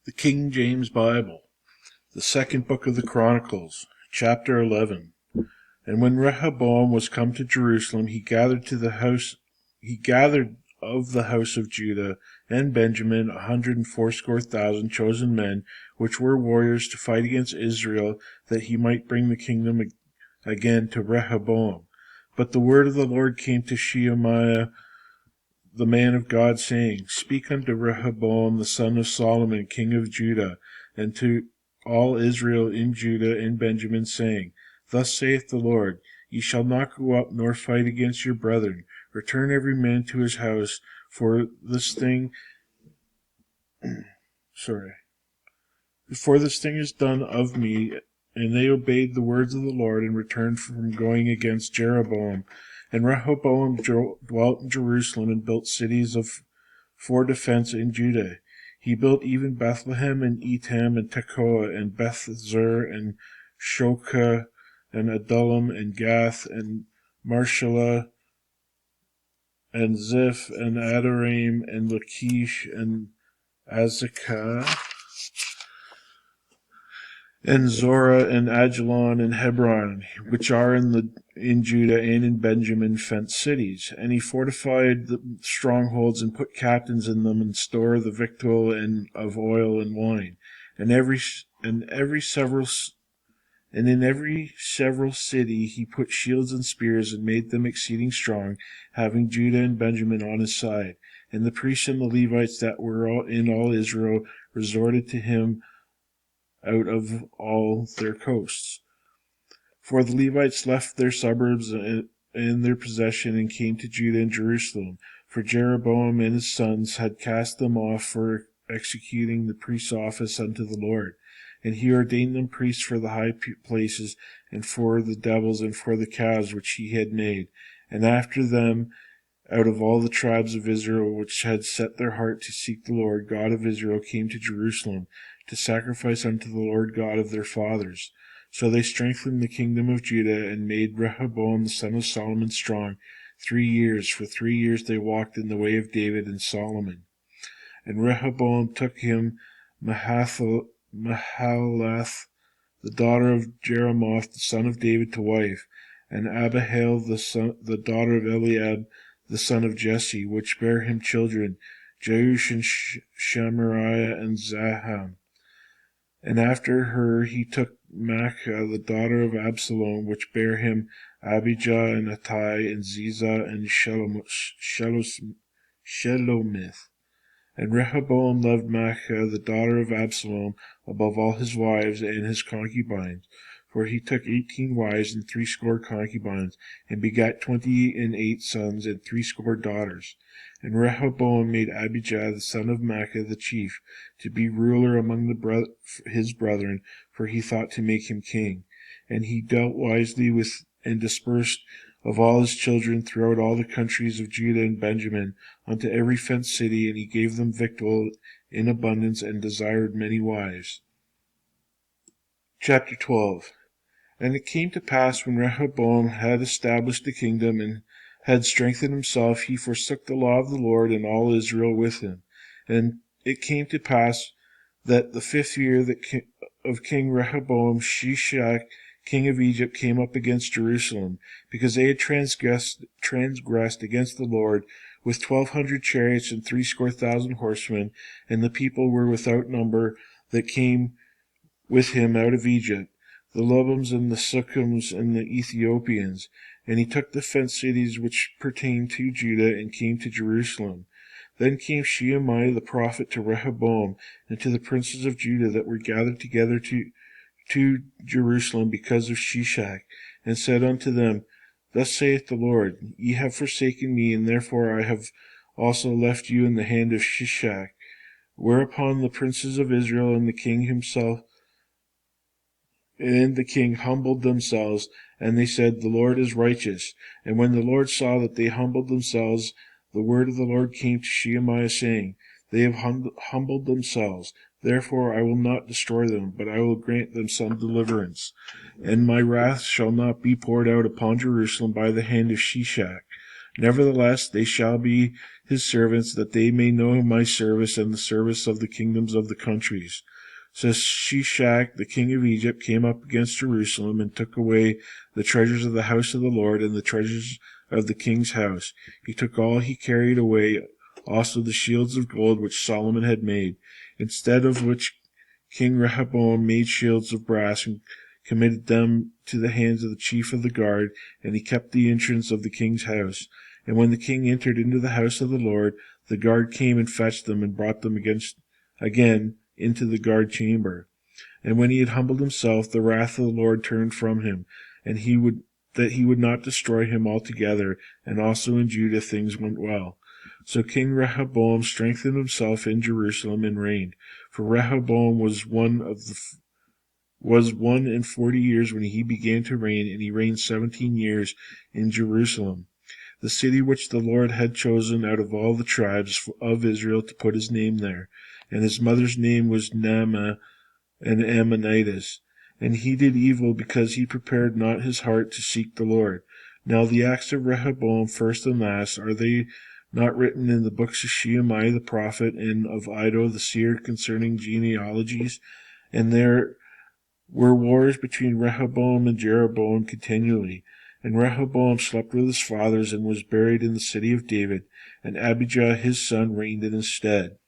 The King James Bible, the second book of the Chronicles, chapter 11. And when Rehoboam was come to Jerusalem, he gathered of the house of Judah and Benjamin 180,000 chosen men, which were warriors to fight against Israel, that he might bring the kingdom again to Rehoboam. But the word of the Lord came to Shemaiah the man of God, saying, Speak unto Rehoboam the son of Solomon, king of Judah, and to all Israel in Judah and Benjamin, saying, Thus saith the Lord, Ye shall not go up nor fight against your brethren. Return every man to his house, for this thing is done of me. And they obeyed the words of the Lord, and returned from going against Jeroboam. And Rehoboam dwelt in Jerusalem, and built cities for defense in Judah. He built even Bethlehem, and Etam, and Tekoa, and Beth-zur, and Shokah, and Adullam, and Gath, and Marshalah, and Ziph, and Adoraim, and Lachish, and Azekah, and Zorah, and Ajalon, and Hebron, which are in Judah and in Benjamin, fenced cities. And he fortified the strongholds, and put captains in them, and store the victual, and of oil and wine. And in every several city he put shields and spears, and made them exceeding strong, having Judah and Benjamin on his side. And the priests and the Levites that were in all Israel resorted to him out of all their coasts. For the Levites left their suburbs and their possession, and came to Judah and Jerusalem, for Jeroboam and his sons had cast them off for executing the priest's office unto the Lord. And he ordained them priests for the high places, and for the devils, and for the calves which he had made. And after them, out of all the tribes of Israel, which had set their heart to seek the Lord God of Israel, came to Jerusalem, to sacrifice unto the Lord God of their fathers. So they strengthened the kingdom of Judah, and made Rehoboam the son of Solomon strong 3 years. For 3 years they walked in the way of David and Solomon. And Rehoboam took him Mahalath, the daughter of Jeremoth, the son of David, to wife, and Abihail, the daughter of Eliab, the son of Jesse, which bare him children, Jeush, and Shemariah, and Zaham. And after her he took Maachah, the daughter of Absalom, which bare him Abijah, and Attai, and Ziza, and Shelomith. And Rehoboam loved Maachah, the daughter of Absalom, above all his wives and his concubines. For he took 18 wives and 80 concubines, and begat 28 sons and 80 daughters. And Rehoboam made Abijah the son of Maachah the chief, to be ruler among his brethren, for he thought to make him king. And he dealt wisely with and dispersed of all his children throughout all the countries of Judah and Benjamin, unto every fenced city, and he gave them victual in abundance, and desired many wives. Chapter 12. And it came to pass, when Rehoboam had established the kingdom, and had strengthened himself, he forsook the law of the Lord, and all Israel with him. And it came to pass that the 5th year of King Rehoboam, Shishak, king of Egypt, came up against Jerusalem, because they had transgressed against the Lord, with 1,200 chariots and 80,000 horsemen, and the people were without number that came with him out of Egypt, the Lubims and the Sukkims and the Ethiopians. And he took the fenced cities which pertained to Judah, and came to Jerusalem. Then came Shemaiah the prophet to Rehoboam, and to the princes of Judah that were gathered together to Jerusalem because of Shishak, and said unto them, Thus saith the Lord, Ye have forsaken me, and therefore I have also left you in the hand of Shishak. Whereupon the princes of Israel and the king himself and the king humbled themselves, and they said, The Lord is righteous. And when the Lord saw that they humbled themselves, the word of the Lord came to Shemaiah, saying, They have humbled themselves. Therefore I will not destroy them, but I will grant them some deliverance. And my wrath shall not be poured out upon Jerusalem by the hand of Shishak. Nevertheless they shall be his servants, that they may know my service and the service of the kingdoms of the countries. So Shishak, the king of Egypt, came up against Jerusalem and took away the treasures of the house of the Lord and the treasures of the king's house. He took all he carried away, also the shields of gold which Solomon had made, instead of which King Rehoboam made shields of brass and committed them to the hands of the chief of the guard, and he kept the entrance of the king's house. And when the king entered into the house of the Lord, the guard came and fetched them and brought them again into the guard chamber. And when he had humbled himself, the wrath of the Lord turned from him, and he would not destroy him altogether, and also in Judah things went well. So King Rehoboam strengthened himself in Jerusalem and reigned. For Rehoboam was 140 years when he began to reign, and he reigned 17 years in Jerusalem, the city which the Lord had chosen out of all the tribes of Israel to put his name there. And his mother's name was Naamah, an Ammonitess. And he did evil because he prepared not his heart to seek the Lord. Now the acts of Rehoboam, first and last, are they not written in the books of Shemaiah the prophet and of Iddo the seer concerning genealogies? And there were wars between Rehoboam and Jeroboam continually. And Rehoboam slept with his fathers and was buried in the city of David, and Abijah his son reigned in his stead.